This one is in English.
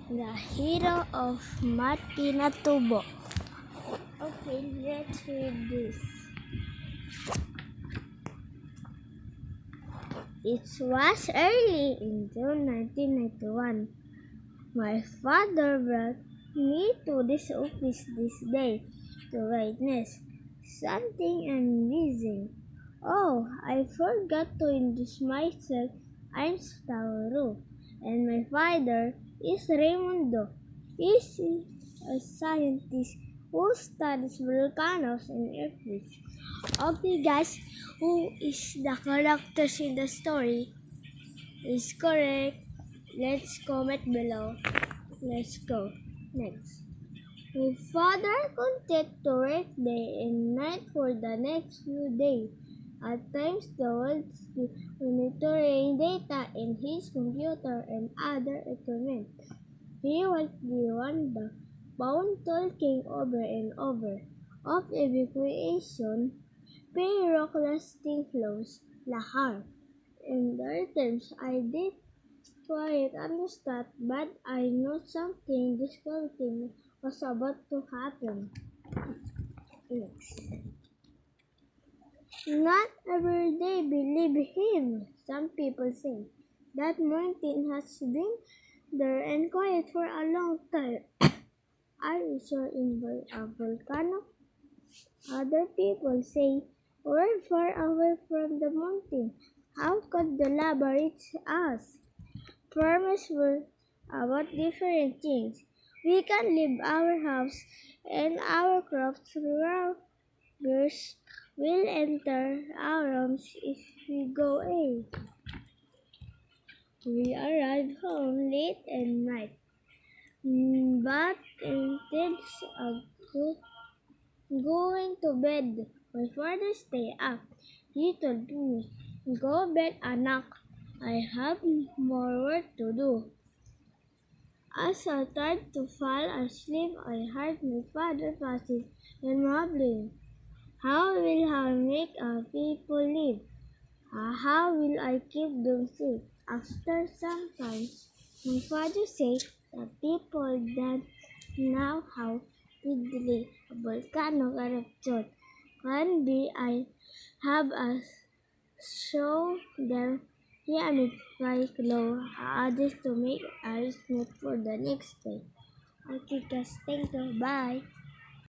The Hero of Mat Pinatubo. Okay, let's read this. It was early in June 1991. My father brought me to this office this day to witness something amazing. Oh, I forgot to introduce myself. I'm Tauro, and my father is Raimundo. He's a scientist who studies volcanoes and earthquakes. Okay, guys, who is the characters in the story is correct. Let's comment below. Let's go. Next. My father continued to work day and night for the next few days. At times, the world's monitoring data in his computer and other equipment. He was the one that found talking over and over of evacuation, pyroclastic flows, lahar. In their terms, I did quite understand, but I know something discouraging was about to happen. Next. Not every day believe him, some people say. That mountain has been there and quiet for a long time. Are you sure in a volcano? Other people say we're far away from the mountain. How could the lava reach us? Farmers were about different things. We can leave our house and our crops robbers will enter our homes if we go away. We arrived home late at night, but instead of going to bed, my father stayed up. He told me, "Go bed, anak. I have more work to do." As I tried to fall asleep, I heard my father fussing and mumbling. How will I make our people live? How will I keep them safe? After some time, my father said that people that know how deadly a volcano eruption can be. I have us show them here and try low others to make arrangement for the next day. Okay, guys, thank you. Bye.